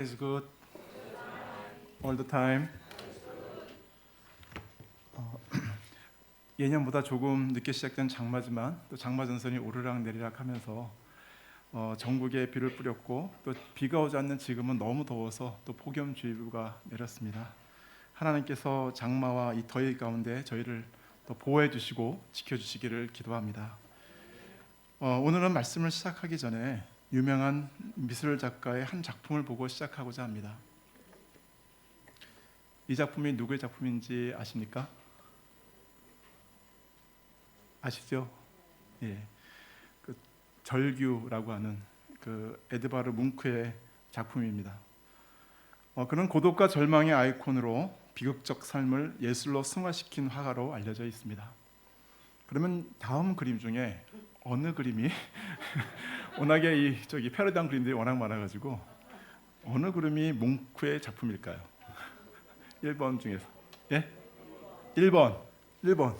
is good all the time. 예년보다 조금 늦게 시작된 장마지만 또 장마 전선이 오르락내리락 하면서 전국에 비를 뿌렸고 또 비가 오지 않는 지금은 너무 더워서 또 폭염주의보가 내렸습니다. 하나님께서 장마와 이 더위 가운데 저희를 또 보호해 주시고 지켜 주시기를 기도합니다. 오늘은 말씀을 시작하기 전에 유명한 미술 작가의 한 작품을 보고 시작하고자 합니다. 이 작품이 누구의 작품인지 아십니까? 아시죠? 예, 그 절규라고 하는 그 에드바르 뭉크의 작품입니다. 그는 고독과 절망의 아이콘으로 비극적 삶을 예술로 승화시킨 화가로 알려져 있습니다. 그러면 다음 그림 중에 어느 그림이 워낙에 패러디한 그림들이 워낙 많아가지고 어느 그림이 뭉크의 작품일까요? 1번 중에서 예? 1번 2번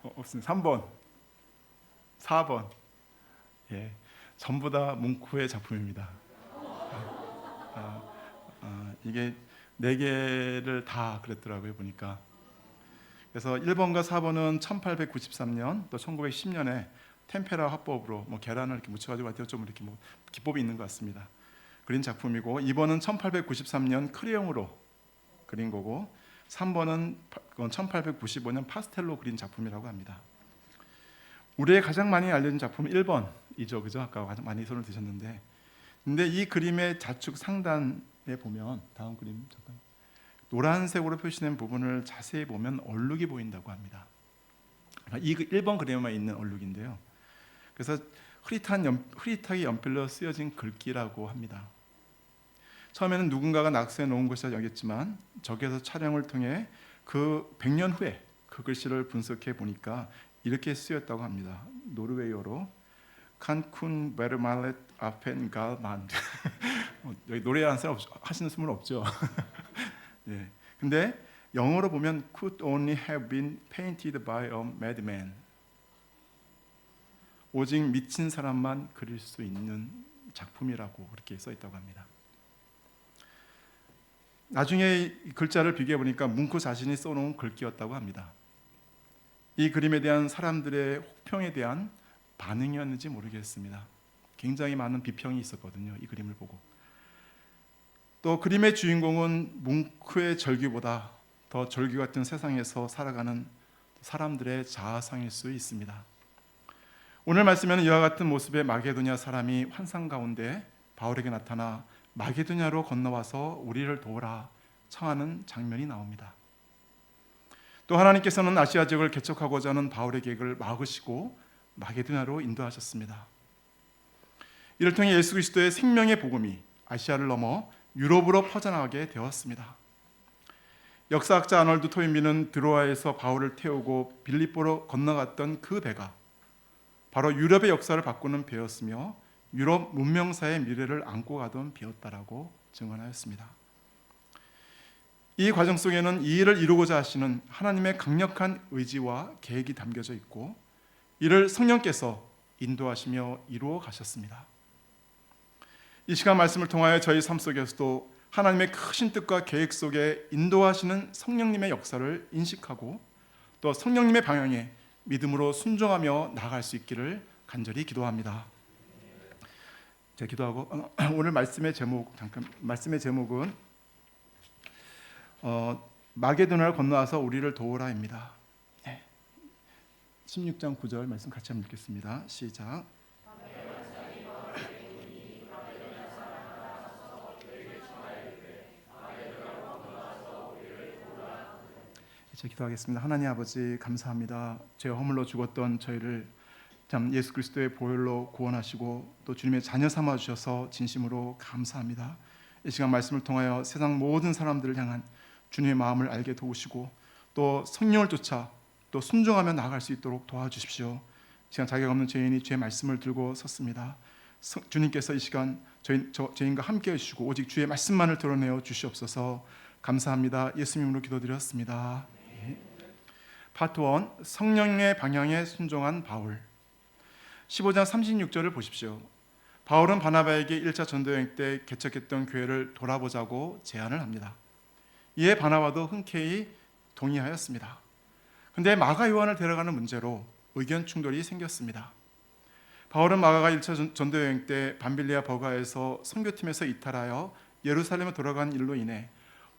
없습니다. 3번 4번 예, 전부 다 뭉크의 작품입니다. 이게 4개를 다 그랬더라고요 보니까. 그래서 1번과 4번은 1893년 또 1910년에 템페라 화법으로 계란을 이렇게 묻혀가지고 좀 이렇게 기법이 있는 것 같습니다. 그린 작품이고 2번은 1893년 크레용으로 그린 거고 3번은 1895년 파스텔로 그린 작품이라고 합니다. 우리의 가장 많이 알려진 작품은 1번이죠, 그죠? 아까 많이 손을 드셨는데, 근데 이 그림의 좌측 상단에 보면 다음 그림 잠깐. 노란색으로 표시된 부분을 자세히 보면 얼룩이 보인다고 합니다. 이 1번 그림에만 있는 얼룩인데요. 그래서 흐릿하게 연필로 쓰여진 글귀라고 합니다. 처음에는 누군가가 낙서해 놓은 것이라 여겼지만 저기에서 촬영을 통해 그 100년 후에 그 글씨를 분석해 보니까 이렇게 쓰였다고 합니다. 노르웨이어로 칸쿤 베르말렛 아펜 갈만. 여기 노래하는 사람 하시는 분은 없죠. 예. 근데 영어로 보면 could only have been painted by a madman. 오직 미친 사람만 그릴 수 있는 작품이라고 그렇게 써 있다고 합니다. 나중에 글자를 비교해 보니까 뭉크 자신이 써놓은 글귀였다고 합니다. 이 그림에 대한 사람들의 혹평에 대한 반응이었는지 모르겠습니다. 굉장히 많은 비평이 있었거든요, 이 그림을 보고. 또 그림의 주인공은 뭉크의 절규보다 더 절규 같은 세상에서 살아가는 사람들의 자아상일 수 있습니다. 오늘 말씀에는 이와 같은 모습의 마게도냐 사람이 환상 가운데 바울에게 나타나 마게도냐로 건너와서 우리를 도우라 청하는 장면이 나옵니다. 또 하나님께서는 아시아 지역을 개척하고자 하는 바울의 계획을 막으시고 마게도냐로 인도하셨습니다. 이를 통해 예수 그리스도의 생명의 복음이 아시아를 넘어 유럽으로 퍼져나가게 되었습니다. 역사학자 아놀드 토인비는 드로아에서 바울을 태우고 빌립보로 건너갔던 그 배가 바로 유럽의 역사를 바꾸는 배였으며 유럽 문명사의 미래를 안고 가던 배였다라고 증언하였습니다. 이 과정 속에는 이 일을 이루고자 하시는 하나님의 강력한 의지와 계획이 담겨져 있고 이를 성령께서 인도하시며 이루어 가셨습니다. 이 시간 말씀을 통하여 저희 삶 속에서도 하나님의 크신 뜻과 계획 속에 인도하시는 성령님의 역사를 인식하고 또 성령님의 방향에 믿음으로 순종하며 나아갈 수 있기를 간절히 기도합니다. 제가 기도하고 오늘 말씀의 제목은 마게도냐를 건너와서 우리를 도우라입니다. 16장 9절 말씀 같이 한번 읽겠습니다. 시작. 제가 기도하겠습니다. 하나님 아버지 감사합니다. 죄 허물로 죽었던 저희를 참 예수 그리스도의 보혈로 구원하시고 또 주님의 자녀 삼아 주셔서 진심으로 감사합니다. 이 시간 말씀을 통하여 세상 모든 사람들을 향한 주님의 마음을 알게 도우시고 또 성령을 쫓아 또 순종하며 나아갈 수 있도록 도와주십시오. 이 시간 자격 없는 죄인이 주의 말씀을 들고 섰습니다. 주님께서 이 시간 죄인과 함께 해주시고 오직 주의 말씀만을 드러내어 주시옵소서. 감사합니다. 예수님으로 기도드렸습니다. 파트 1 성령의 방향에 순종한 바울. 15장 36절을 보십시오. 바울은 바나바에게 1차 전도여행 때 개척했던 교회를 돌아보자고 제안을 합니다. 이에 바나바도 흔쾌히 동의하였습니다. 근데 마가 요한을 데려가는 문제로 의견 충돌이 생겼습니다. 바울은 마가가 1차 전도여행 때 밤빌리아 버가에서 선교팀에서 이탈하여 예루살렘에 돌아간 일로 인해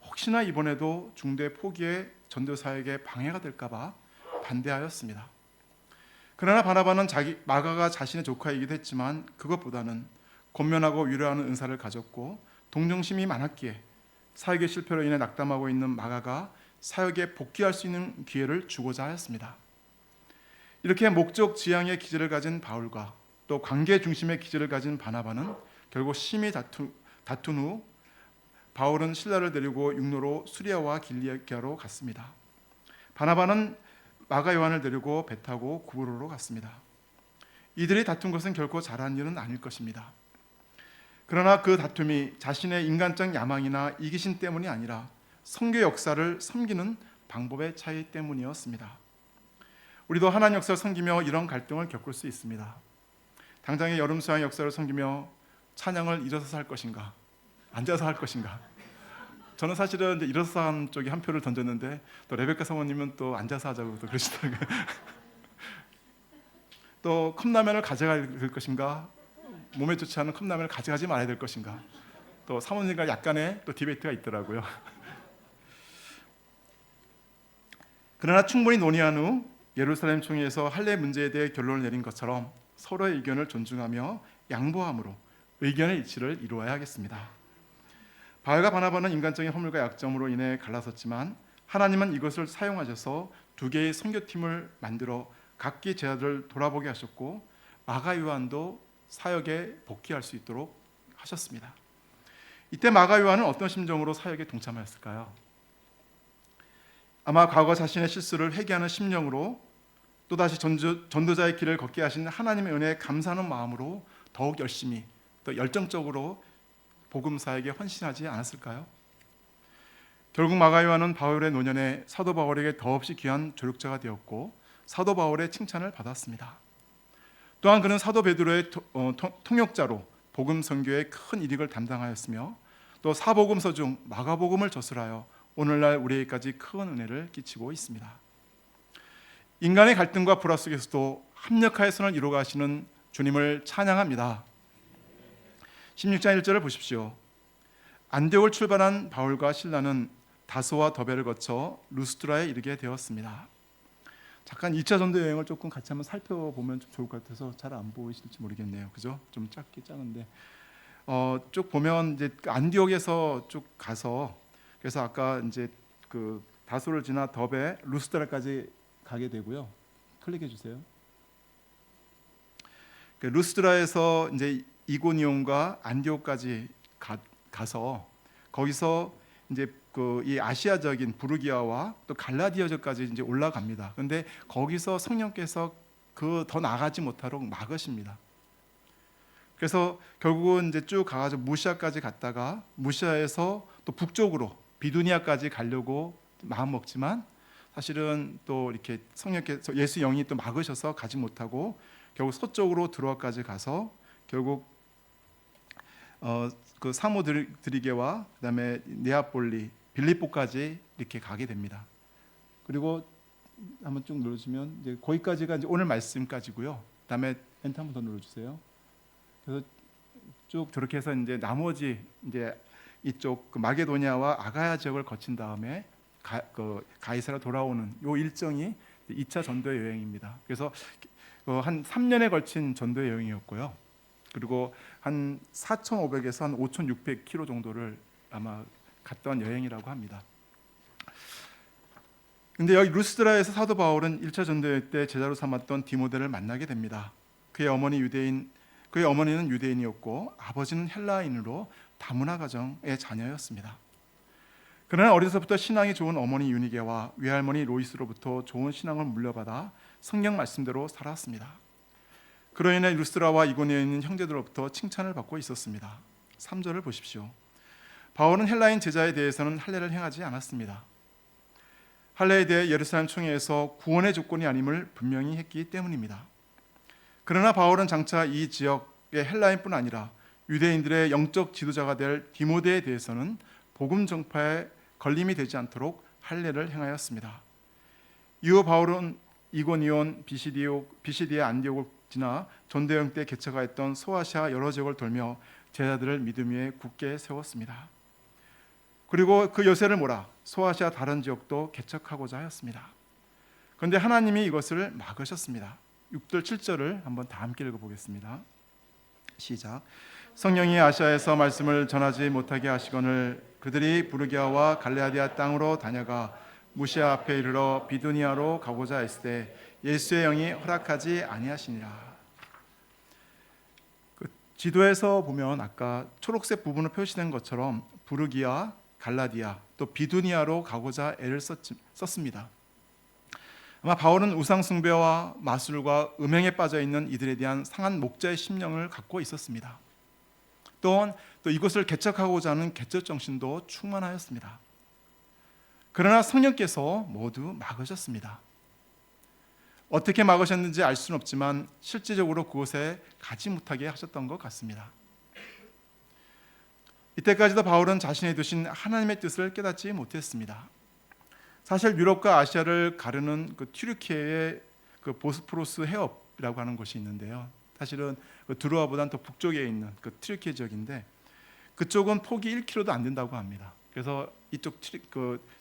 혹시나 이번에도 중대 포기에 전도 사역에 방해가 될까봐 반대하였습니다. 그러나 바나바는 마가가 자신의 조카이기도 했지만 그것보다는 권면하고 위로하는 은사를 가졌고 동정심이 많았기에 사역의 실패로 인해 낙담하고 있는 마가가 사역에 복귀할 수 있는 기회를 주고자 하였습니다. 이렇게 목적 지향의 기질을 가진 바울과 또 관계 중심의 기질을 가진 바나바는 결국 심히 다툰 후 바울은 신라를 데리고 육로로 수리아와 길리기아로 갔습니다. 바나바는 마가 요한을 데리고 배 타고 구브로로 갔습니다. 이들이 다툰 것은 결코 잘한 일은 아닐 것입니다. 그러나 그 다툼이 자신의 인간적 야망이나 이기심 때문이 아니라 선교 역사를 섬기는 방법의 차이 때문이었습니다. 우리도 하나님 역사를 섬기며 이런 갈등을 겪을 수 있습니다. 당장의 여름 수양 역사를 섬기며 찬양을 일어서서 할 것인가, 앉아서 할 것인가. 저는 사실은 이제 일어서서 하는 쪽에 한 표를 던졌는데 또 레베카 사모님은 또 앉아서 하자고 또 그러시더라고요. 또 컵라면을 가져갈 것인가, 몸에 좋지 않은 컵라면을 가져가지 말아야 될 것인가. 또 사모님과 약간의 또 디베이트가 있더라고요. 그러나 충분히 논의한 후 예루살렘 총회에서 할례 문제에 대해 결론을 내린 것처럼 서로의 의견을 존중하며 양보함으로 의견의 일치를 이루어야 하겠습니다. 바울과 바나바는 인간적인 허물과 약점으로 인해 갈라섰지만 하나님은 이것을 사용하셔서 두 개의 선교팀을 만들어 각기 제자들을 돌아보게 하셨고 마가 요한도 사역에 복귀할 수 있도록 하셨습니다. 이때 마가 요한은 어떤 심정으로 사역에 동참하였을까요? 아마 과거 자신의 실수를 회개하는 심령으로 또다시 전도자의 길을 걷게 하신 하나님의 은혜에 감사하는 마음으로 더욱 열심히 또 열정적으로 복음 사역에 헌신하지 않았을까요? 결국 마가 요한은 바울의 노년에 사도 바울에게 더없이 귀한 조력자가 되었고 사도 바울의 칭찬을 받았습니다. 또한 그는 사도 베드로의 통역자로 복음 선교에 큰 이익을 담당하였으며 또 사복음서 중 마가복음을 저술하여 오늘날 우리에게까지 큰 은혜를 끼치고 있습니다. 인간의 갈등과 불화 속에서도 합력하여 선을 이루어가시는 주님을 찬양합니다. 16장 1절을 보십시오. 안디옥을 출발한 바울과 실라는 다소와 더베를 거쳐 루스드라에 이르게 되었습니다. 잠깐 2차 전도 여행을 조금 같이 한번 살펴보면 좀 좋을 것 같아서 잘 안 보이실지 모르겠네요. 그죠? 좀 작은데 쭉 보면 이제 안디옥에서 쭉 가서 그래서 아까 이제 그 다소를 지나 더베 루스드라까지 가게 되고요. 클릭해 주세요. 루스드라에서 이제 이고니온과 안디옥까지 가서 거기서 이제 이 아시아적인 부르기아와 또 갈라디아적까지 이제 올라갑니다. 그런데 거기서 성령께서 그 더 나가지 못하도록 막으십니다. 그래서 결국은 이제 쭉 가가지고 무시아까지 갔다가 무시아에서 또 북쪽으로 비두니아까지 가려고 마음 먹지만 사실은 또 이렇게 성령께서 예수 영이 또 막으셔서 가지 못하고 결국 서쪽으로 드로아까지 가서 결국 그 사모드리게와 그다음에 네아폴리, 빌립보까지 이렇게 가게 됩니다. 그리고 한번 쭉 눌러주면 이제 거기까지가 이제 오늘 말씀까지고요. 그다음에 엔터 한번 더 눌러주세요. 그래서 쭉 저렇게 해서 이제 나머지 이제 이쪽 그 마게도니아와 아가야 지역을 거친 다음에 가이사라 돌아오는 요 일정이 2차 전도 여행입니다. 그래서 한 3년에 걸친 전도 여행이었고요. 그리고 한 4,500에서 한 5,600km 정도를 아마 갔던 여행이라고 합니다. 근데 여기 루스드라에서 사도 바울은 1차 전도여행 때 제자로 삼았던 디모데를 만나게 됩니다. 그의 어머니는 유대인이었고 아버지는 헬라인으로 다문화 가정의 자녀였습니다. 그러나 어려서부터 신앙이 좋은 어머니 유니게와 외할머니 로이스로부터 좋은 신앙을 물려받아 성경 말씀대로 살았습니다. 그로 인해 루스드라와 이고니아에 있는 형제들로부터 칭찬을 받고 있었습니다. 3절을 보십시오. 바울은 헬라인 제자에 대해서는 할례를 행하지 않았습니다. 할례에 대해 예루살렘 총회에서 구원의 조건이 아님을 분명히 했기 때문입니다. 그러나 바울은 장차 이 지역 헬라인뿐 아니라 유대인들의 영적 지도자가 될 디모데에 대해서는 복음 전파에 걸림이 되지 않도록 할례를 행하였습니다. 이후 바울은 이고니온, 비시디의 안디옥을 지나 전도여행 때 개처가 했던 소아시아 여러 지역을 돌며 제자들을 믿음 위에 굳게 세웠습니다. 그리고 그 여세를 몰아 소아시아 다른 지역도 개척하고자 하였습니다. 그런데 하나님이 이것을 막으셨습니다. 6절 7절을 한번 다 함께 읽어보겠습니다. 시작. 성령이 아시아에서 말씀을 전하지 못하게 하시거늘 그들이 부르기아와 갈레아디아 땅으로 다녀가 무시아 앞에 이르러 비두니아로 가고자 했을 때 예수의 영이 허락하지 아니하시니라. 그 지도에서 보면 아까 초록색 부분을 표시된 것처럼 부르기아, 갈라디아, 또 비두니아로 가고자 애를 썼습니다. 아마 바울은 우상 숭배와 마술과 음행에 빠져 있는 이들에 대한 상한 목자의 심령을 갖고 있었습니다. 또한 또 이곳을 개척하고자 하는 개척 정신도 충만하였습니다. 그러나 성령께서 모두 막으셨습니다. 어떻게 막으셨는지 알 수는 없지만 실질적으로 그곳에 가지 못하게 하셨던 것 같습니다. 이때까지도 바울은 자신이 두신 하나님의 뜻을 깨닫지 못했습니다. 사실 유럽과 아시아를 가르는 그 튀르키예의 그 보스포러스 해협이라고 하는 곳이 있는데요. 사실은 그 드루아보다는 더 북쪽에 있는 그 튀르키예 지역인데 그쪽은 폭이 1km도 안 된다고 합니다. 그래서 이쪽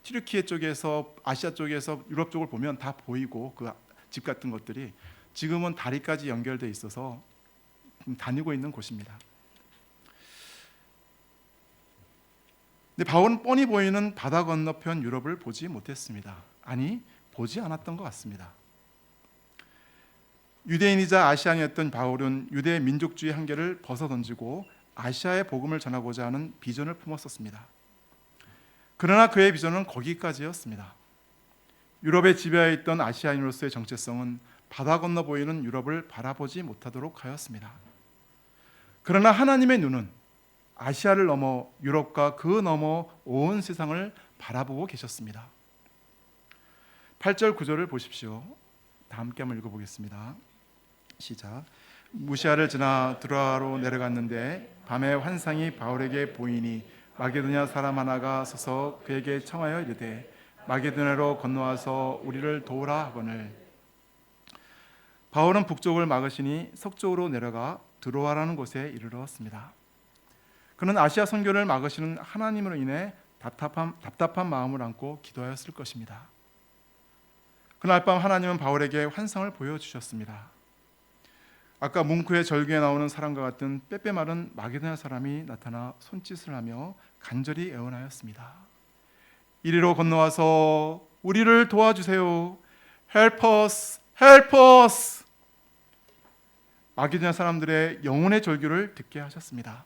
튀르키예 쪽에서 아시아 쪽에서 유럽 쪽을 보면 다 보이고 그 집 같은 것들이 지금은 다리까지 연결돼 있어서 다니고 있는 곳입니다. 근데 바울은 뻔히 보이는 바다 건너편 유럽을 보지 못했습니다. 아니, 보지 않았던 것 같습니다. 유대인이자 아시안이었던 바울은 유대 민족주의 한계를 벗어던지고 아시아의 복음을 전하고자 하는 비전을 품었었습니다. 그러나 그의 비전은 거기까지였습니다. 유럽에 지배하여 있던 아시아인으로서의 정체성은 바다 건너 보이는 유럽을 바라보지 못하도록 하였습니다. 그러나 하나님의 눈은 아시아를 넘어 유럽과 그 너머 온 세상을 바라보고 계셨습니다. 8절 9절을 보십시오. 다 함께 한번 읽어보겠습니다. 시작. 무시아를 지나 드로아로 내려갔는데 밤에 환상이 바울에게 보이니 마게도냐 사람 하나가 서서 그에게 청하여 이르되 마게도냐로 건너와서 우리를 도우라 하거늘. 바울은 북쪽을 막으시니 서쪽으로 내려가 드로아라는 곳에 이르렀습니다. 그는 아시아 선교를 막으시는 하나님으로 인해 답답한 마음을 안고 기도하였을 것입니다. 그날 밤 하나님은 바울에게 환상을 보여주셨습니다. 아까 뭉크의 절규에 나오는 사람과 같은 빼빼마른 마게도냐 사람이 나타나 손짓을 하며 간절히 애원하였습니다. 이리로 건너와서 우리를 도와주세요. Help us, help us. 마게도냐 사람들의 영혼의 절규를 듣게 하셨습니다.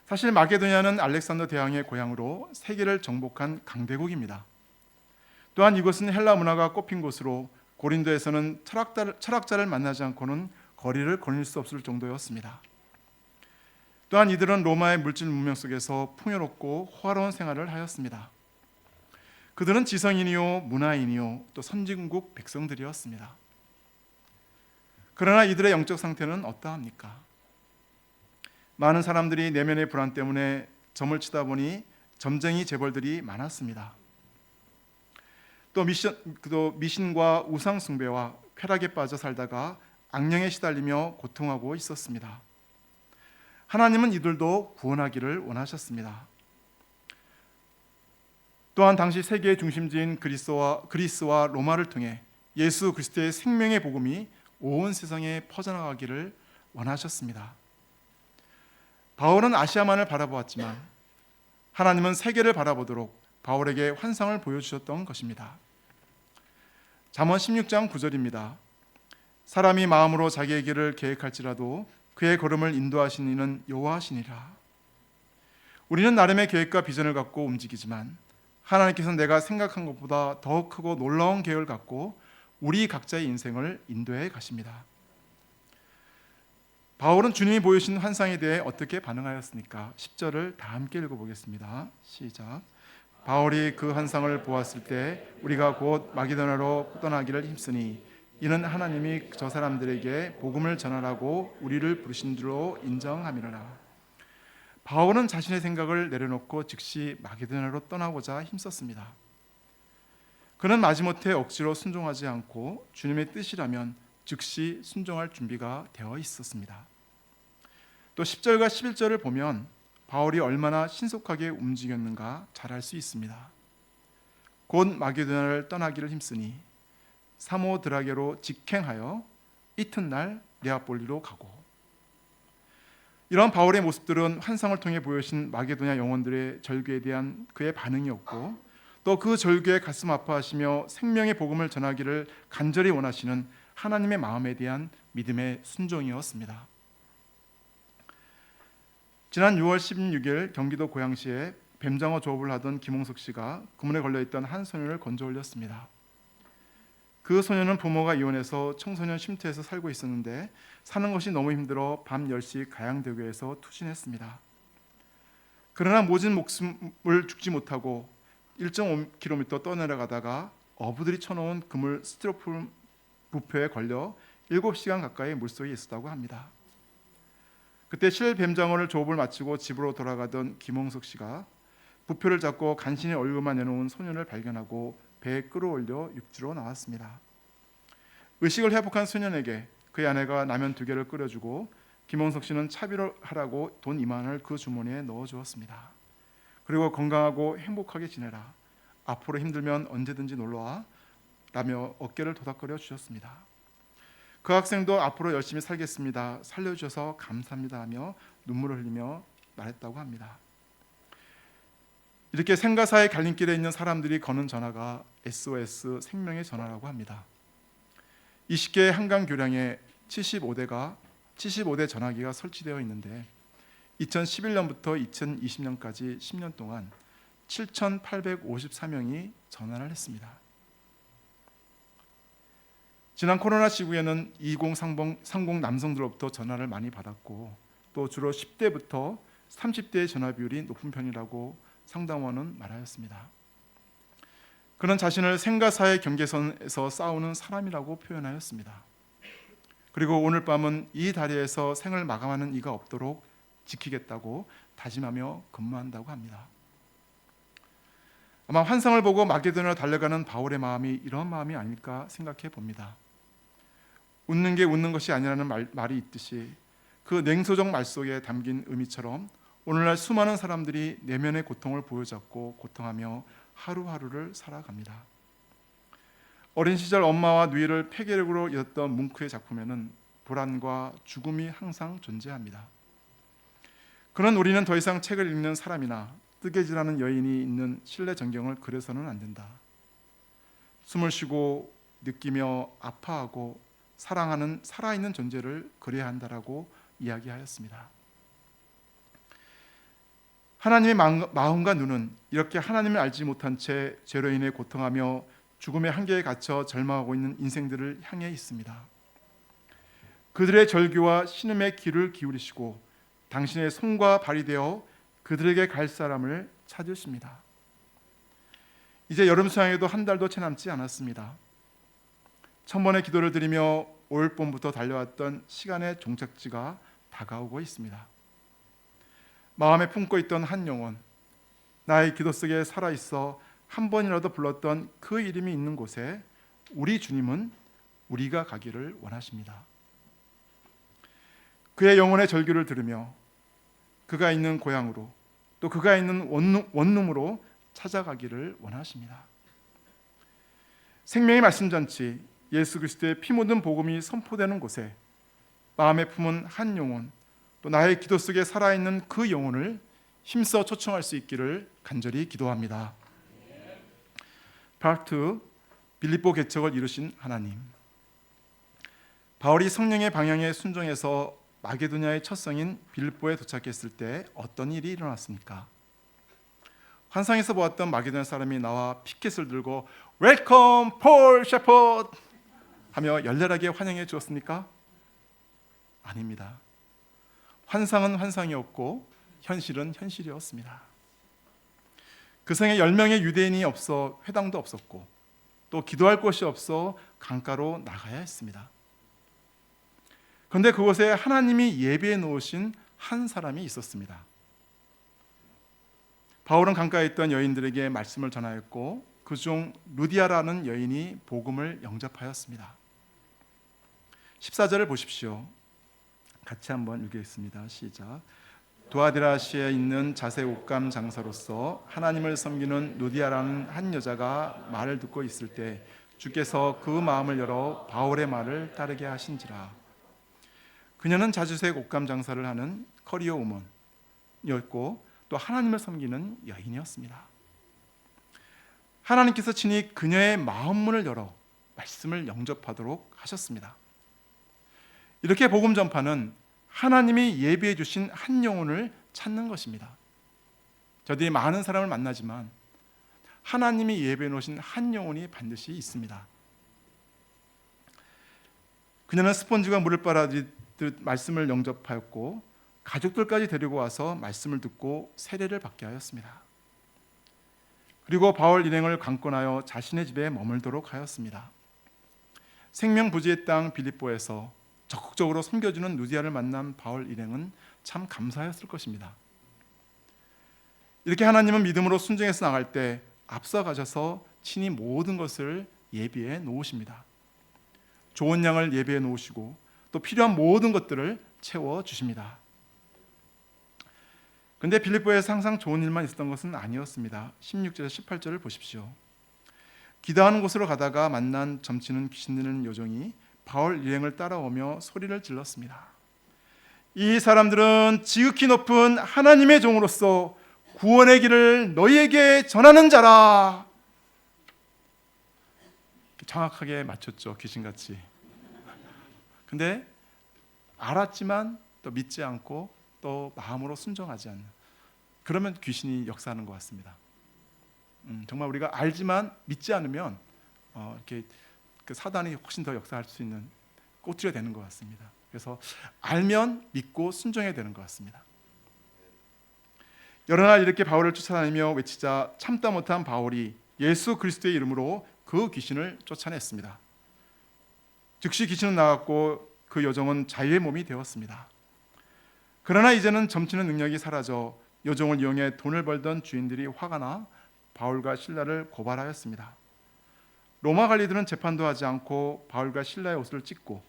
사실 마게도냐는 알렉산더 대왕의 고향으로 세계를 정복한 강대국입니다. 또한 이곳은 헬라 문화가 꼽힌 곳으로 고린도에서는 철학자를 만나지 않고는 거리를 거닐 수 없을 정도였습니다. 또한 이들은 로마의 물질 문명 속에서 풍요롭고 호화로운 생활을 하였습니다. 그들은 지성인이요 문화인이요 또 선진국 백성들이었습니다. 그러나 이들의 영적 상태는 어떠합니까? 많은 사람들이 내면의 불안 때문에 점을 치다 보니 점쟁이 재벌들이 많았습니다. 또 미신과 우상 숭배와 쾌락에 빠져 살다가 악령에 시달리며 고통하고 있었습니다. 하나님은 이들도 구원하기를 원하셨습니다. 또한 당시 세계의 중심지인 그리스와 로마를 통해 예수 그리스도의 생명의 복음이 온 세상에 퍼져나가기를 원하셨습니다. 바울은 아시아만을 바라보았지만 하나님은 세계를 바라보도록 바울에게 환상을 보여주셨던 것입니다. 잠언 16장 9절입니다. 사람이 마음으로 자기의 길을 계획할지라도 그의 걸음을 인도하시는 이는 여호와시니라. 우리는 나름의 계획과 비전을 갖고 움직이지만 하나님께서는 내가 생각한 것보다 더 크고 놀라운 계획을 갖고 우리 각자의 인생을 인도해 가십니다. 바울은 주님이 보여주신 환상에 대해 어떻게 반응하였습니까? 10절을 다 함께 읽어보겠습니다. 시작. 바울이 그 환상을 보았을 때 우리가 곧 마게도냐로 떠나기를 힘쓰니 이는 하나님이 저 사람들에게 복음을 전하라고 우리를 부르신 줄로 인정함이라. 바울은 자신의 생각을 내려놓고 즉시 마게도냐로 떠나고자 힘썼습니다. 그는 마지못해 억지로 순종하지 않고 주님의 뜻이라면 즉시 순종할 준비가 되어 있었습니다. 또 10절과 11절을 보면 바울이 얼마나 신속하게 움직였는가 잘 알 수 있습니다. 곧 마게도냐를 떠나기를 힘쓰니 사모드라게로 직행하여 이튿날 네아폴리로 가고. 이런 바울의 모습들은 환상을 통해 보여신 마게도냐 영혼들의 절규에 대한 그의 반응이었고, 또 그 절규에 가슴 아파하시며 생명의 복음을 전하기를 간절히 원하시는 하나님의 마음에 대한 믿음의 순종이었습니다. 지난 6월 16일 경기도 고양시에 뱀장어 조업을 하던 김홍석 씨가 그물에 걸려있던 한 소년을 건져 올렸습니다. 그 소년은 부모가 이혼해서 청소년 쉼터에서 살고 있었는데 사는 것이 너무 힘들어 밤 10시 가양대교에서 투신했습니다. 그러나 모진 목숨을 죽지 못하고 1.5km 떠내려가다가 어부들이 쳐놓은 그물 스티로폼 부표에 걸려 7시간 가까이 물속에 있었다고 합니다. 그때 실뱀장어를 조업을 마치고 집으로 돌아가던 김홍석 씨가 부표를 잡고 간신히 얼굴만 내놓은 소년을 발견하고 배에 끌어올려 육지로 나왔습니다. 의식을 회복한 소년에게 그의 아내가 라면 2개를 끓여주고 김홍석 씨는 차비를 하라고 돈 2만 원을 그 주머니에 넣어주었습니다. 그리고 건강하고 행복하게 지내라. 앞으로 힘들면 언제든지 놀러와 라며 어깨를 도닥거려 주셨습니다. 그 학생도 앞으로 열심히 살겠습니다. 살려주셔서 감사합니다 하며 눈물을 흘리며 말했다고 합니다. 이렇게 생가사의 갈림길에 있는 사람들이 거는 전화가 SOS 생명의 전화라고 합니다. 20개의 한강 교량에 75대 전화기가 설치되어 있는데 2011년부터 2020년까지 10년 동안 7,854명이 전화를 했습니다. 지난 코로나 시국에는 2030 남성들로부터 전화를 많이 받았고, 또 주로 10대부터 30대의 전화 비율이 높은 편이라고 상담원은 말하였습니다. 그는 자신을 생가사의 경계선에서 싸우는 사람이라고 표현하였습니다. 그리고 오늘 밤은 이 다리에서 생을 마감하는 이가 없도록 지키겠다고 다짐하며 근무한다고 합니다. 아마 환상을 보고 마게도냐로 달려가는 바울의 마음이 이런 마음이 아닐까 생각해 봅니다. 웃는 게 웃는 것이 아니라는 말이 있듯이 그 냉소적 말 속에 담긴 의미처럼 오늘날 수많은 사람들이 내면의 고통을 보여잡고 고통하며 하루하루를 살아갑니다. 어린 시절 엄마와 누이를 폐결핵으로 잃었던 뭉크의 작품에는 불안과 죽음이 항상 존재합니다. 그는 우리는 더 이상 책을 읽는 사람이나 뜨개질하는 여인이 있는 실내 전경을 그려서는 안 된다. 숨을 쉬고 느끼며 아파하고 사랑하는 살아있는 존재를 그려야 한다라고 이야기하였습니다. 하나님의 마음과 눈은 이렇게 하나님을 알지 못한 채 죄로 인해 고통하며 죽음의 한계에 갇혀 절망하고 있는 인생들을 향해 있습니다. 그들의 절규와 신음에 귀를 기울이시고 당신의 손과 발이 되어 그들에게 갈 사람을 찾으십니다. 이제 여름 수양에도 한 달도 채 남지 않았습니다. 천번의 기도를 드리며 올 봄부터 달려왔던 시간의 종착지가 다가오고 있습니다. 마음에 품고 있던 한 영혼, 나의 기도 속에 살아있어 한 번이라도 불렀던 그 이름이 있는 곳에 우리 주님은 우리가 가기를 원하십니다. 그의 영혼의 절규를 들으며 그가 있는 고향으로, 또 그가 있는 원룸으로 찾아가기를 원하십니다. 생명의 말씀잔치, 예수 그리스도의 피 묻은 복음이 선포되는 곳에 마음에 품은 한 영혼, 또 나의 기도 속에 살아있는 그 영혼을 힘써 초청할 수 있기를 간절히 기도합니다. Part 2, 빌립보 개척을 이루신 하나님. 바울이 성령의 방향에 순종해서 마게도냐의 첫 성인 빌립보에 도착했을 때 어떤 일이 일어났습니까? 환상에서 보았던 마게도냐 사람이 나와 피켓을 들고 웰컴 폴 셰퍼드 하며 열렬하게 환영해 주었습니까? 아닙니다. 환상은 환상이었고 현실은 현실이었습니다. 그 성에 10명의 유대인이 없어 회당도 없었고 또 기도할 곳이 없어 강가로 나가야 했습니다. 그런데 그곳에 하나님이 예비해 놓으신 한 사람이 있었습니다. 바울은 강가에 있던 여인들에게 말씀을 전하였고 그중 루디아라는 여인이 복음을 영접하였습니다. 14절을 보십시오. 같이 한번 읽겠습니다. 시작. 두아디라시에 있는 자색 옷감 장사로서 하나님을 섬기는 루디아라는 한 여자가 말을 듣고 있을 때 주께서 그 마음을 열어 바울의 말을 따르게 하신지라. 그녀는 자주색 옷감 장사를 하는 커리어 우먼이었고 또 하나님을 섬기는 여인이었습니다. 하나님께서 친히 그녀의 마음문을 열어 말씀을 영접하도록 하셨습니다. 이렇게 복음 전파는 하나님이 예비해 주신 한 영혼을 찾는 것입니다. 저들이 많은 사람을 만나지만 하나님이 예비해 놓으신 한 영혼이 반드시 있습니다. 그녀는 스펀지가 물을 빨아들이듯 말씀을 영접하였고 가족들까지 데리고 와서 말씀을 듣고 세례를 받게 하였습니다. 그리고 바울 일행을 강권하여 자신의 집에 머물도록 하였습니다. 생명부지의 땅 빌립보에서 적극적으로 섬겨주는 루디아를 만난 바울 일행은 참 감사했을 것입니다. 이렇게 하나님은 믿음으로 순종해서 나갈 때 앞서 가셔서 친히 모든 것을 예비해 놓으십니다. 좋은 양을 예비해 놓으시고 또 필요한 모든 것들을 채워주십니다. 그런데 빌립보에서 항상 좋은 일만 있었던 것은 아니었습니다. 16절에서 18절을 보십시오. 기도하는 곳으로 가다가 만난 점치는 귀신 들리는 요정이 바울 일행을 따라오며 소리를 질렀습니다. 이 사람들은 지극히 높은 하나님의 종으로서 구원의 길을 너희에게 전하는 자라. 정확하게 맞췄죠, 귀신같이. 근데 알았지만 또 믿지 않고 또 마음으로 순종하지 않는, 그러면 귀신이 역사하는 것 같습니다. 정말 우리가 알지만 믿지 않으면 이렇게 그 사단이 훨씬 더 역사할 수 있는 꼬투리가 되는 것 같습니다. 그래서 알면 믿고 순종해야 되는 것 같습니다. 여러 날 이렇게 바울을 쫓아다니며 외치자 참다 못한 바울이 예수 그리스도의 이름으로 그 귀신을 쫓아냈습니다. 즉시 귀신은 나갔고 그 여종은 자유의 몸이 되었습니다. 그러나 이제는 점치는 능력이 사라져 여종을 이용해 돈을 벌던 주인들이 화가 나 바울과 실라를 고발하였습니다. 로마 관리들은 재판도 하지 않고 바울과 실라의 옷을 찢고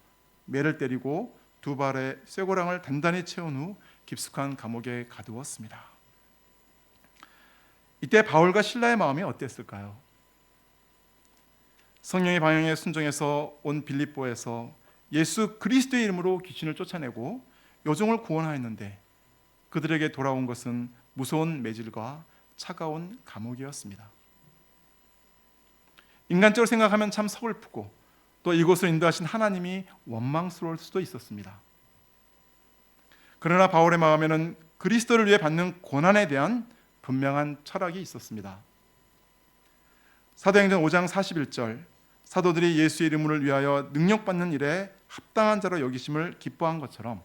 매를 때리고 두 발에 쇠고랑을 단단히 채운 후 깊숙한 감옥에 가두었습니다. 이때 바울과 실라의 마음이 어땠을까요? 성령의 방향에 순종해서 온 빌립보에서 예수 그리스도의 이름으로 귀신을 쫓아내고 여종을 구원하였는데 그들에게 돌아온 것은 무서운 매질과 차가운 감옥이었습니다. 인간적으로 생각하면 참 서글프고 또 이곳을 인도하신 하나님이 원망스러울 수도 있었습니다. 그러나 바울의 마음에는 그리스도를 위해 받는 고난에 대한 분명한 철학이 있었습니다. 사도행전 5장 41절, 사도들이 예수의 이름을 위하여 능력받는 일에 합당한 자로 여기심을 기뻐한 것처럼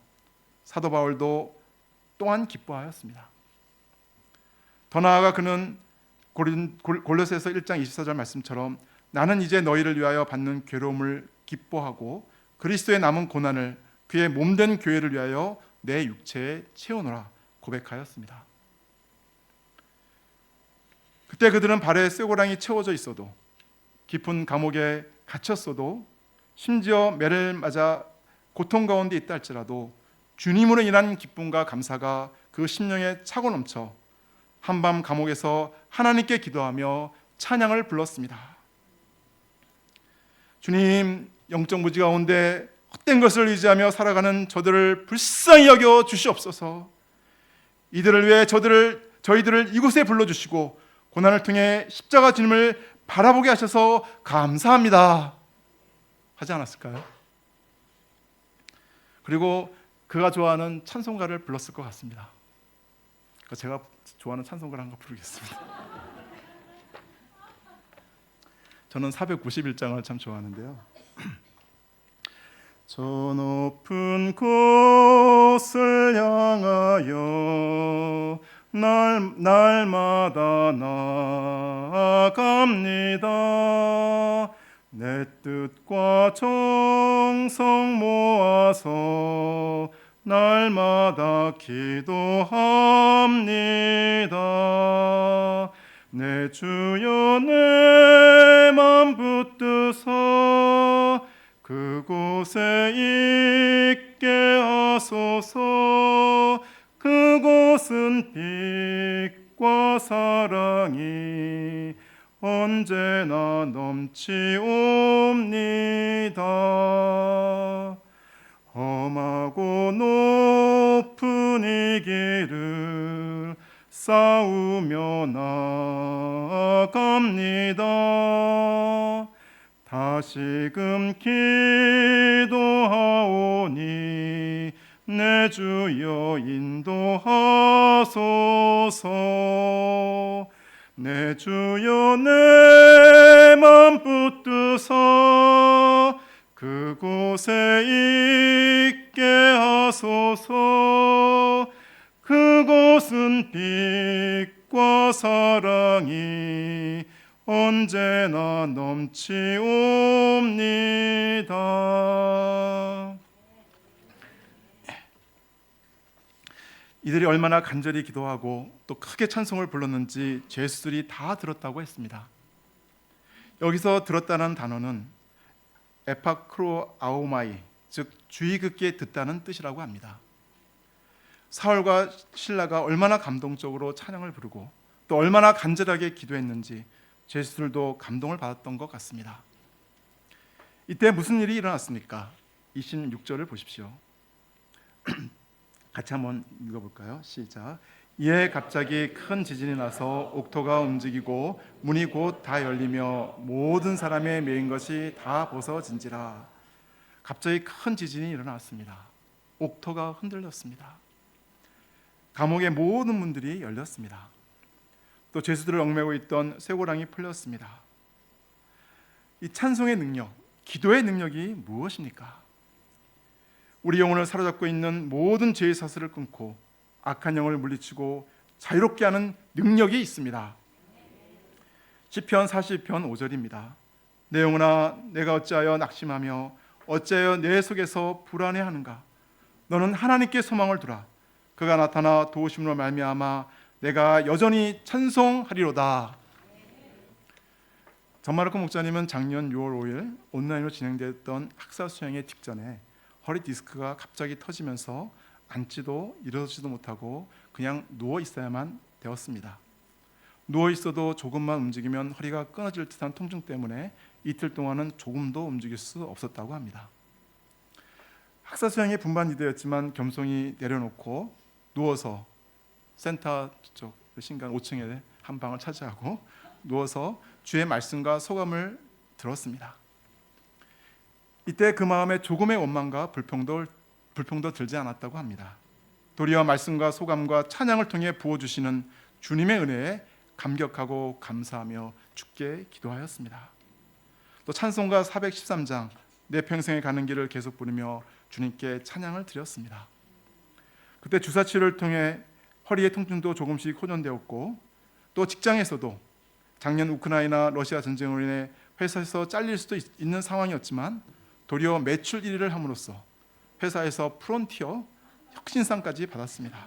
사도 바울도 또한 기뻐하였습니다. 더 나아가 그는 골로새서 1장 24절 말씀처럼 나는 이제 너희를 위하여 받는 괴로움을 기뻐하고 그리스도의 남은 고난을 그의 몸된 교회를 위하여 내 육체에 채우노라 고백하였습니다. 그때 그들은 발에 쇠고랑이 채워져 있어도 깊은 감옥에 갇혔어도 심지어 매를 맞아 고통 가운데 있다 할지라도 주님으로 인한 기쁨과 감사가 그 심령에 차고 넘쳐 한밤 감옥에서 하나님께 기도하며 찬양을 불렀습니다. 주님, 영적 무지 가운데 헛된 것을 의지하며 살아가는 저들을 불쌍히 여겨 주시옵소서. 이들을 위해 저희들을 이곳에 불러주시고 고난을 통해 십자가 주님을 바라보게 하셔서 감사합니다 하지 않았을까요? 그리고 그가 좋아하는 찬송가를 불렀을 것 같습니다. 제가 좋아하는 찬송가를 한번 부르겠습니다. 저는 491장을 참 좋아하는데요. 저 높은 곳을 향하여 날마다 나아갑니다. 내 뜻과 정성 모아서 날마다 기도합니다. 내 주여 내 맘 붙드사 그곳에 있게 하소서. 그곳은 빛과 사랑이 언제나 넘치옵니다. 험하고 높은 이 길을 싸우며 나아갑니다. 다시금 기도하오니 내 주여 인도하소서. 내 주여 내 맘 붙드사 그곳에 있게 하소서. 그곳은 빛과 사랑이 언제나 넘치옵니다. 이들이 얼마나 간절히 기도하고 또 크게 찬송을 불렀는지 제수들이 다 들었다고 했습니다. 여기서 들었다는 단어는 에파크로아오마이, 즉 주의 깊게 듣다는 뜻이라고 합니다. 사울과 신라가 얼마나 감동적으로 찬양을 부르고 또 얼마나 간절하게 기도했는지 제수들도 감동을 받았던 것 같습니다. 이때 무슨 일이 일어났습니까? 26절을 보십시오. 같이 한번 읽어볼까요? 시작. 이에 갑자기 큰 지진이 나서 옥토가 움직이고 문이 곧 다 열리며 모든 사람의 메인 것이 다 벗어진지라. 갑자기 큰 지진이 일어났습니다. 옥토가 흔들렸습니다. 감옥의 모든 문들이 열렸습니다. 또 죄수들을 얽매고 있던 쇠고랑이 풀렸습니다. 이 찬송의 능력, 기도의 능력이 무엇입니까? 우리 영혼을 사로잡고 있는 모든 죄의 사슬을 끊고 악한 영을 물리치고 자유롭게 하는 능력이 있습니다. 시편 40편 5절입니다. 내 영혼아 내가 어찌하여 낙심하며 어찌하여 내 속에서 불안해하는가. 너는 하나님께 소망을 두라. 그가 나타나 도우심으로 말미암아 내가 여전히 찬송하리로다. 전마르코 목사님은 작년 6월 5일 온라인으로 진행됐던 학사 수양의 직전에 허리 디스크가 갑자기 터지면서 앉지도 일어서지도 못하고 그냥 누워 있어야만 되었습니다. 누워 있어도 조금만 움직이면 허리가 끊어질 듯한 통증 때문에 이틀 동안은 조금도 움직일 수 없었다고 합니다. 학사 수양의 분반 기도였지만 겸손히 내려놓고 누워서 센터 쪽 신간 5층에 한 방을 차지하고 누워서 주의 말씀과 소감을 들었습니다. 이때 그 마음에 조금의 원망과 불평도 들지 않았다고 합니다. 도리어 말씀과 소감과 찬양을 통해 부어주시는 주님의 은혜에 감격하고 감사하며 주께 기도하였습니다. 또 찬송가 413장 내 평생에 가는 길을 계속 부르며 주님께 찬양을 드렸습니다. 그때 주사치료를 통해 허리의 통증도 조금씩 호전되었고 또 직장에서도 작년 우크라이나 러시아 전쟁으로 인해 회사에서 잘릴 수도 있는 상황이었지만 도리어 매출 1위를 함으로써 회사에서 프론티어 혁신상까지 받았습니다.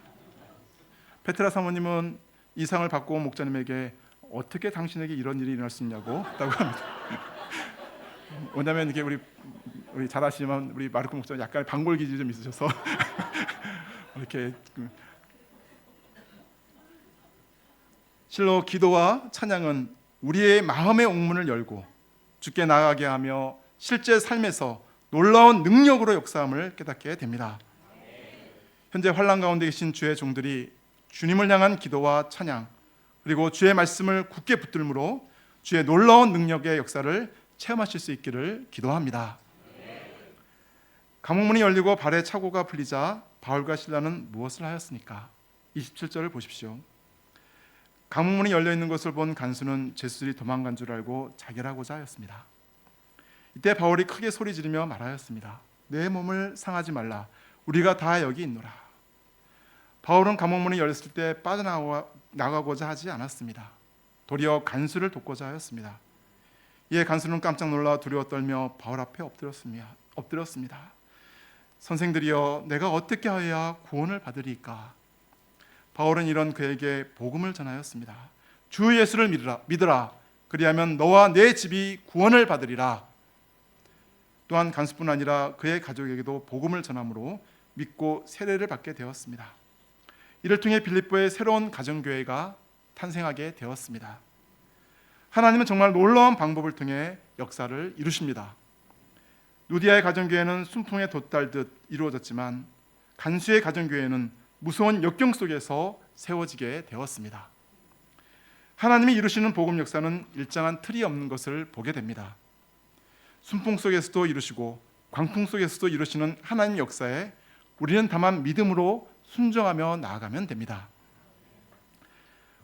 페트라 사모님은 이 상을 받고 온 목자님에게 어떻게 당신에게 이런 일이 일어날 수 있냐고 했다고 합니다. 왜냐하면 이게 우리 잘 아시지만 우리 마르코 목자님 약간의 방골 기질이 좀 있으셔서 이렇게 실로 기도와 찬양은 우리의 마음의 옥문을 열고 주께 나아가게 하며 실제 삶에서 놀라운 능력으로 역사함을 깨닫게 됩니다. 현재 환난 가운데 계신 주의 종들이 주님을 향한 기도와 찬양 그리고 주의 말씀을 굳게 붙들므로 주의 놀라운 능력의 역사를 체험하실 수 있기를 기도합니다. 감옥문이 열리고 발에 차고가 풀리자 바울과 실라는 무엇을 하였습니까? 27절을 보십시오. 감옥문이 열려있는 것을 본 간수는 제수들이 도망간 줄 알고 자결하고자 하였습니다. 이때 바울이 크게 소리 지르며 말하였습니다. 내 몸을 상하지 말라. 우리가 다 여기 있노라. 바울은 감옥문이 열렸을 때 빠져나가고자 하지 않았습니다. 도리어 간수를 돕고자 하였습니다. 이에 간수는 깜짝 놀라 두려워 떨며 바울 앞에 엎드렸습니다. 선생들이여, 내가 어떻게 하여야 구원을 받으리까? 바울은 이런 그에게 복음을 전하였습니다. 주 예수를 믿으라. 그리하면 너와 내 집이 구원을 받으리라. 또한 간수뿐 아니라 그의 가족에게도 복음을 전함으로 믿고 세례를 받게 되었습니다. 이를 통해 빌립보의 새로운 가정교회가 탄생하게 되었습니다. 하나님은 정말 놀라운 방법을 통해 역사를 이루십니다. 누디아의 가정교회는 순풍에 돛달듯 이루어졌지만 간수의 가정교회는 무서운 역경 속에서 세워지게 되었습니다. 하나님이 이루시는 복음 역사는 일정한 틀이 없는 것을 보게 됩니다. 순풍 속에서도 이루시고 광풍 속에서도 이루시는 하나님 역사에 우리는 다만 믿음으로 순종하며 나아가면 됩니다.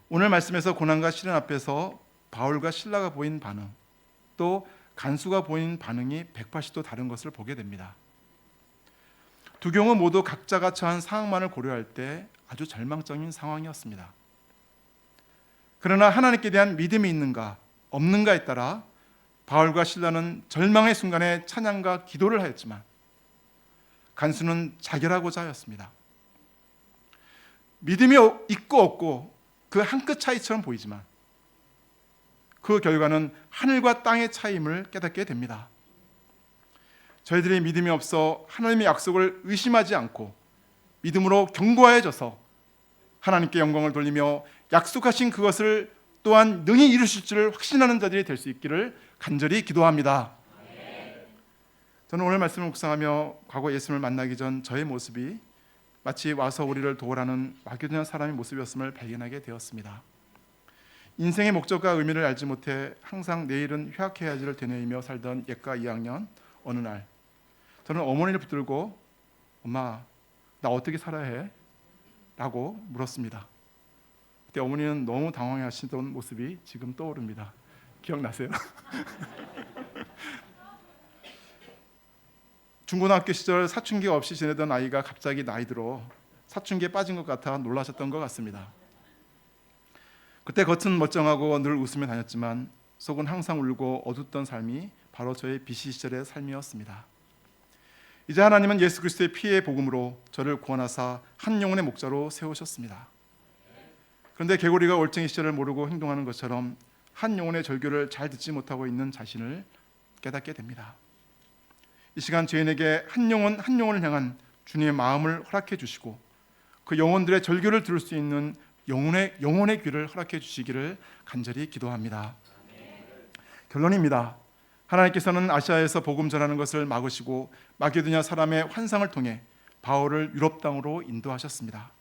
오늘 말씀에서 고난과 시련 앞에서 바울과 실라가 보인 반응, 또 간수가 보인 반응이 180도 다른 것을 보게 됩니다. 두 경우 모두 각자가 처한 상황만을 고려할 때 아주 절망적인 상황이었습니다. 그러나 하나님께 대한 믿음이 있는가 없는가에 따라 바울과 실라는 절망의 순간에 찬양과 기도를 하였지만 간수는 자결하고자 하였습니다. 믿음이 있고 없고 그 한 끗 차이처럼 보이지만 그 결과는 하늘과 땅의 차이임을 깨닫게 됩니다. 저희들이 믿음이 없어 하나님의 약속을 의심하지 않고 믿음으로 견고해져서 하나님께 영광을 돌리며 약속하신 그것을 또한 능히 이루실 줄 확신하는 자들이 될 수 있기를 간절히 기도합니다. 저는 오늘 말씀을 묵상하며 과거 예수님을 만나기 전 저의 모습이 마치 와서 우리를 도우라는 마게도냐 사람의 모습이었음을 발견하게 되었습니다. 인생의 목적과 의미를 알지 못해 항상 내일은 휴학해야지를 되뇌이며 살던 예과 2학년 어느 날 저는 어머니를 붙들고 엄마, 나 어떻게 살아야 해? 라고 물었습니다. 그때 어머니는 너무 당황하시던 모습이 지금 떠오릅니다. 기억나세요? 중고등학교 시절 사춘기가 없이 지내던 아이가 갑자기 나이 들어 사춘기에 빠진 것 같아 놀라셨던 것 같습니다. 그때 겉은 멀쩡하고 늘 웃으며 다녔지만 속은 항상 울고 어둡던 삶이 바로 저의 비시 시절의 삶이었습니다. 이제 하나님은 예수 그리스도의 피의 복음으로 저를 구원하사 한 영혼의 목자로 세우셨습니다. 그런데 개구리가 올챙이 시절을 모르고 행동하는 것처럼 한 영혼의 절규를 잘 듣지 못하고 있는 자신을 깨닫게 됩니다. 이 시간 죄인에게 한 영혼을 향한 주님의 마음을 허락해 주시고 그 영혼들의 절규를 들을 수 있는 영혼의 귀를 허락해 주시기를 간절히 기도합니다. 결론입니다. 하나님께서는 아시아에서 복음 전하는 것을 막으시고 마게도냐 사람의 환상을 통해 바울을 유럽 땅으로 인도하셨습니다.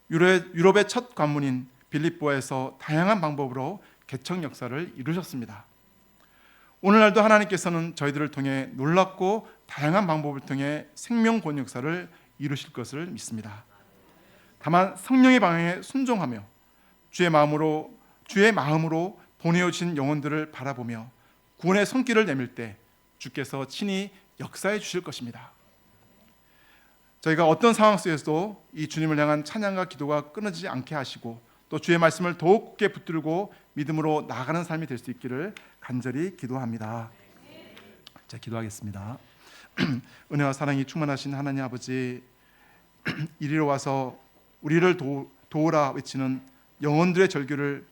유럽의 첫 관문인 빌립보에서 다양한 방법으로 개척 역사를 이루셨습니다. 오늘날도 하나님께서는 저희들을 통해 놀랍고 다양한 방법을 통해 생명권 역사를 이루실 것을 믿습니다. 다만 성령의 방향에 순종하며 주의 마음으로 보내어진 영혼들을 바라보며 구원의 손길을 내밀 때 주께서 친히 역사해 주실 것입니다. 저희가 어떤 상황 속에서도 이 주님을 향한 찬양과 기도가 끊어지지 않게 하시고 또 주의 말씀을 더욱 굳게 붙들고 믿음으로 나아가는 삶이 될 수 있기를 간절히 기도합니다. 자, 기도하겠습니다. 은혜와 사랑이 충만하신 하나님 아버지, 이리로 와서 우리를 도우라 외치는 영혼들의 절규를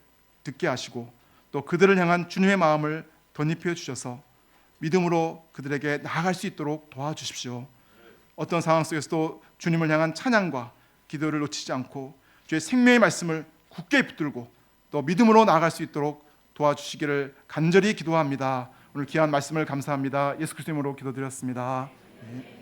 듣게 하시고 또 그들을 향한 주님의 마음을 덧입혀 주셔서 믿음으로 그들에게 나아갈 수 있도록 도와주십시오. 어떤 상황 속에서도 주님을 향한 찬양과 기도를 놓치지 않고 주의 생명의 말씀을 굳게 붙들고 또 믿음으로 나아갈 수 있도록 도와주시기를 간절히 기도합니다. 오늘 귀한 말씀을 감사합니다. 예수 그리스도 이름으로 기도드렸습니다. 네.